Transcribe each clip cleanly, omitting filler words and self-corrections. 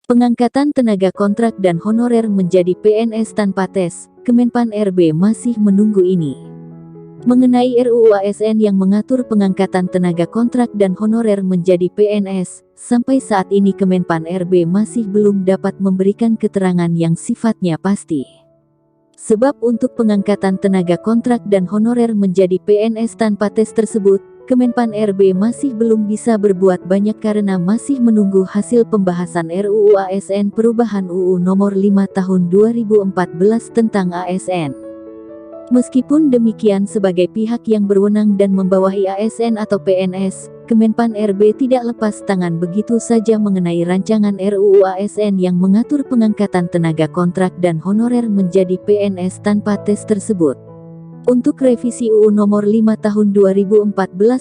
Pengangkatan tenaga kontrak dan honorer menjadi PNS tanpa tes, Kemenpan RB masih menunggu ini. Mengenai RUU ASN yang mengatur pengangkatan tenaga kontrak dan honorer menjadi PNS, sampai saat ini Kemenpan RB masih belum dapat memberikan keterangan yang sifatnya pasti. Sebab untuk pengangkatan tenaga kontrak dan honorer menjadi PNS tanpa tes tersebut, Kemenpan RB masih belum bisa berbuat banyak karena masih menunggu hasil pembahasan RUU ASN perubahan UU Nomor 5 Tahun 2014 tentang ASN. Meskipun demikian, sebagai pihak yang berwenang dan membawahi ASN atau PNS, Kemenpan RB tidak lepas tangan begitu saja mengenai rancangan RUU ASN yang mengatur pengangkatan tenaga kontrak dan honorer menjadi PNS tanpa tes tersebut. Untuk revisi UU Nomor 5 Tahun 2014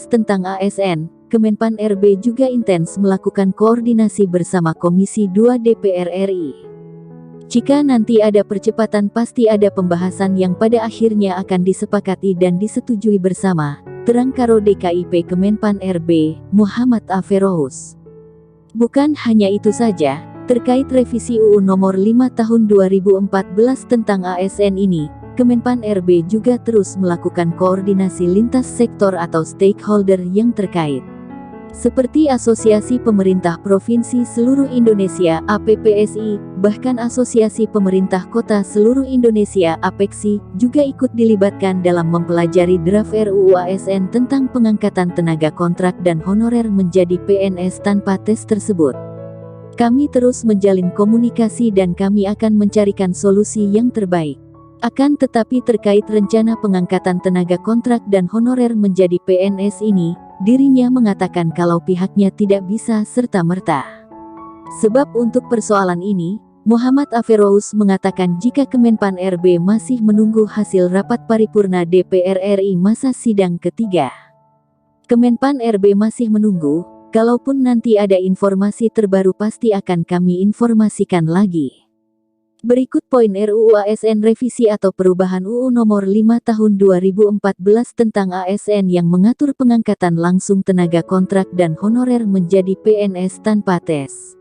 tentang ASN, Kemenpan RB juga intens melakukan koordinasi bersama Komisi 2 DPR RI. Jika nanti ada percepatan, pasti ada pembahasan yang pada akhirnya akan disepakati dan disetujui bersama, terang Karo DKIP Kemenpan RB, Muhammad Aferous. Bukan hanya itu saja, terkait revisi UU Nomor 5 Tahun 2014 tentang ASN ini, Kemenpan RB juga terus melakukan koordinasi lintas sektor atau stakeholder yang terkait. Seperti Asosiasi Pemerintah Provinsi Seluruh Indonesia (APPSI), bahkan Asosiasi Pemerintah Kota Seluruh Indonesia (APEKSI) juga ikut dilibatkan dalam mempelajari draft RUU ASN tentang pengangkatan tenaga kontrak dan honorer menjadi PNS tanpa tes tersebut. Kami terus menjalin komunikasi dan kami akan mencarikan solusi yang terbaik. Akan tetapi terkait rencana pengangkatan tenaga kontrak dan honorer menjadi PNS ini, dirinya mengatakan kalau pihaknya tidak bisa serta-merta. Sebab untuk persoalan ini, Muhammad Aferous mengatakan jika Kemenpan RB masih menunggu hasil rapat paripurna DPR RI masa sidang ketiga. Kemenpan RB masih menunggu, kalaupun nanti ada informasi terbaru pasti akan kami informasikan lagi. Berikut poin RUU ASN revisi atau perubahan UU Nomor 5 Tahun 2014 tentang ASN yang mengatur pengangkatan langsung tenaga kontrak dan honorer menjadi PNS tanpa tes.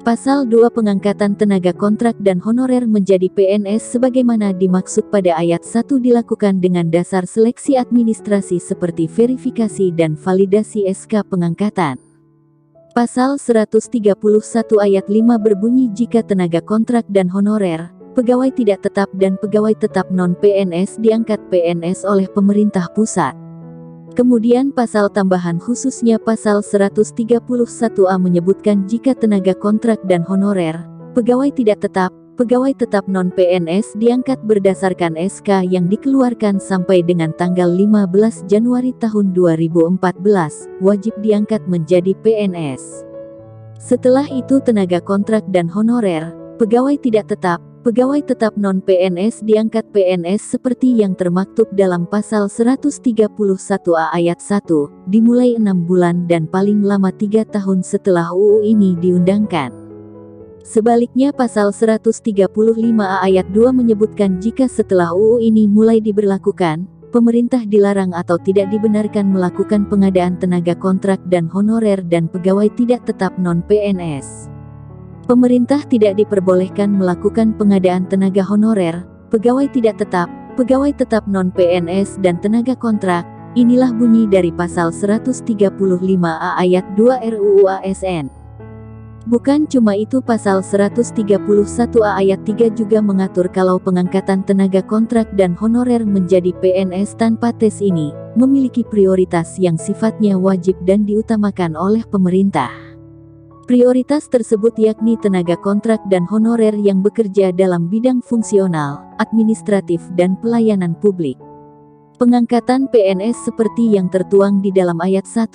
Pasal 2 Pengangkatan tenaga kontrak dan honorer menjadi PNS sebagaimana dimaksud pada ayat 1 dilakukan dengan dasar seleksi administrasi seperti verifikasi dan validasi SK pengangkatan. Pasal 131 ayat 5 berbunyi jika tenaga kontrak dan honorer, pegawai tidak tetap dan pegawai tetap non-PNS diangkat PNS oleh pemerintah pusat. Kemudian pasal tambahan khususnya pasal 131A menyebutkan jika tenaga kontrak dan honorer, pegawai tidak tetap, pegawai tetap non-PNS diangkat berdasarkan SK yang dikeluarkan sampai dengan tanggal 15 Januari tahun 2014, wajib diangkat menjadi PNS. Setelah itu tenaga kontrak dan honorer, pegawai tidak tetap, pegawai tetap non-PNS diangkat PNS seperti yang termaktub dalam pasal 131A ayat 1, dimulai 6 bulan dan paling lama 3 tahun setelah UU ini diundangkan. Sebaliknya pasal 135A ayat 2 menyebutkan jika setelah UU ini mulai diberlakukan, pemerintah dilarang atau tidak dibenarkan melakukan pengadaan tenaga kontrak dan honorer dan pegawai tidak tetap non-PNS. Pemerintah tidak diperbolehkan melakukan pengadaan tenaga honorer, pegawai tidak tetap, pegawai tetap non-PNS dan tenaga kontrak. Inilah bunyi dari pasal 135A ayat 2 RUU ASN. Bukan cuma itu, pasal 131A ayat 3 juga mengatur kalau pengangkatan tenaga kontrak dan honorer menjadi PNS tanpa tes ini, memiliki prioritas yang sifatnya wajib dan diutamakan oleh pemerintah. Prioritas tersebut yakni tenaga kontrak dan honorer yang bekerja dalam bidang fungsional, administratif dan pelayanan publik. Pengangkatan PNS seperti yang tertuang di dalam ayat 1,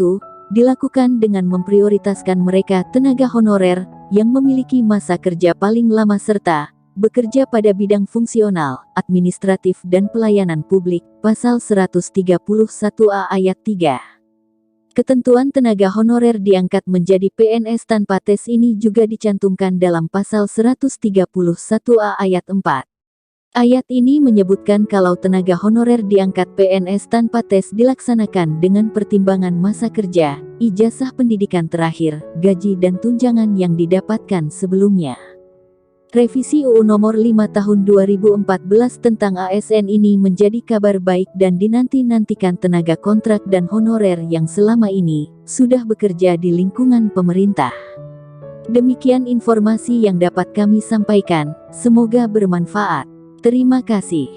dilakukan dengan memprioritaskan mereka tenaga honorer yang memiliki masa kerja paling lama serta bekerja pada bidang fungsional, administratif dan pelayanan publik, pasal 131A ayat 3. Ketentuan tenaga honorer diangkat menjadi PNS tanpa tes ini juga dicantumkan dalam pasal 131A ayat 4. Ayat ini menyebutkan kalau tenaga honorer diangkat PNS tanpa tes dilaksanakan dengan pertimbangan masa kerja, ijazah pendidikan terakhir, gaji dan tunjangan yang didapatkan sebelumnya. Revisi UU Nomor 5 Tahun 2014 tentang ASN ini menjadi kabar baik dan dinanti-nantikan tenaga kontrak dan honorer yang selama ini sudah bekerja di lingkungan pemerintah. Demikian informasi yang dapat kami sampaikan, semoga bermanfaat. Terima kasih.